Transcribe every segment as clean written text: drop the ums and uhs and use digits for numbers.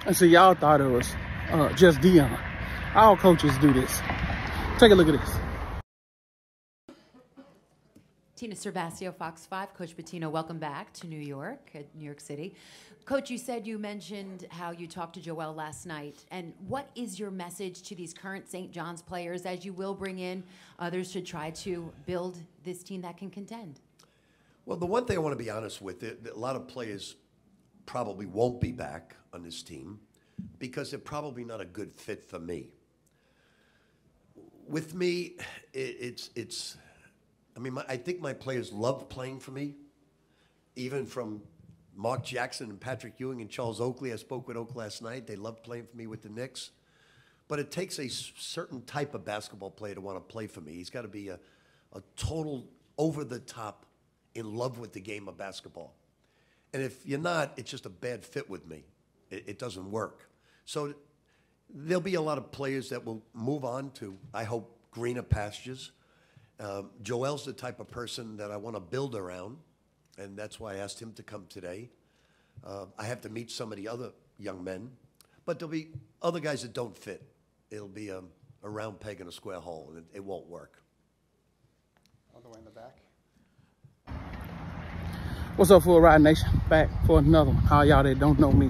And so y'all thought it was just Dion. All coaches do this. Take a look at this. Tina Cervasio, Fox 5. Coach Pitino, welcome back to New York, New York City. Coach, you mentioned how you talked to Joel last night. And what is your message to these current St. John's players as you will bring in others to try to build this team that can contend? Well, the one thing I want to be honest with, a lot of players probably won't be back on this team because they're probably not a good fit for me. With me, I think my players love playing for me, even from Mark Jackson and Patrick Ewing and Charles Oakley. I spoke with Oak last night. They love playing for me with the Knicks. But it takes a certain type of basketball player to want to play for me. He's got to be a total over-the-top in love with the game of basketball. And if you're not, it's just a bad fit with me. It doesn't work. So there'll be a lot of players that will move on to, I hope, greener pastures. Joel's the type of person that I want to build around, and that's why I asked him to come today. I have to meet some of the other young men, but there'll be other guys that don't fit. It'll be a round peg in a square hole, and it won't work. All the way in the back. What's up, Full Ride Nation? Back for another one. How y'all that don't know me?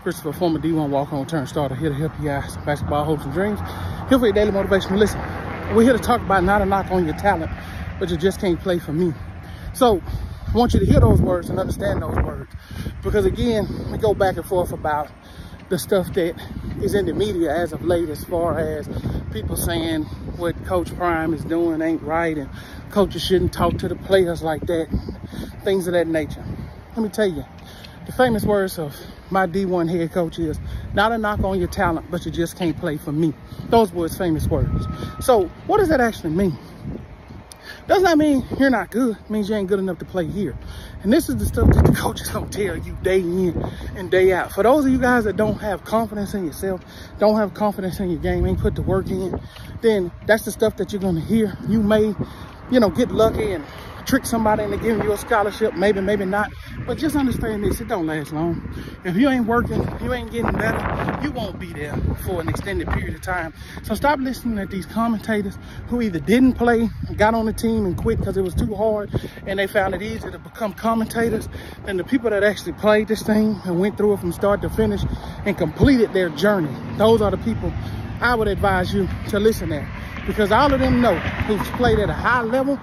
Christopher, former D1 walk-on turn starter, here to help you guys. Basketball hopes and dreams. Here for your daily motivation. Listen, we're here to talk about not a knock on your talent, but you just can't play for me. So I want you to hear those words and understand those words. Because again, we go back and forth about the stuff that is in the media as of late, as far as people saying what Coach Prime is doing ain't right and coaches shouldn't talk to the players like that, things of that nature. Let me tell you, the famous words of my D1 head coach is, not a knock on your talent, but you just can't play for me. Those were his famous words. So what does that actually mean? Does that mean you're not good? It means you ain't good enough to play here. And this is the stuff that the coaches don't tell you day in and day out. For those of you guys that don't have confidence in yourself, don't have confidence in your game, ain't put the work in, then that's the stuff that you're going to hear. You may, get lucky and trick somebody into giving you a scholarship, maybe, maybe not. But just understand this, it don't last long. If you ain't working, you ain't getting better, you won't be there for an extended period of time. So stop listening to these commentators who either didn't play, got on the team and quit because it was too hard, and they found it easier to become commentators than the people that actually played this thing and went through it from start to finish and completed their journey. Those are the people I would advise you to listen at, because all of them know who's played at a high level,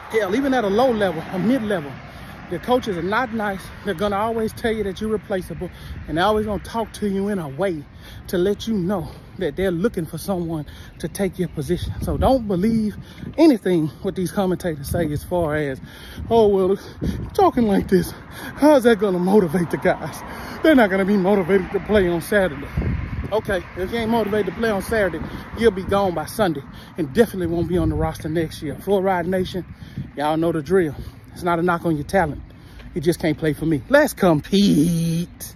hell, even at a low level, a mid-level. The coaches are not nice. They're going to always tell you that you're replaceable, and they're always going to talk to you in a way to let you know that they're looking for someone to take your position. So don't believe anything what these commentators say as far as, oh, well, talking like this, how's that going to motivate the guys? They're not going to be motivated to play on Saturday. Okay, if you ain't motivated to play on Saturday, you'll be gone by Sunday and definitely won't be on the roster next year. Full Ride Nation, y'all know the drill. It's not a knock on your talent. You just can't play for me. Let's compete.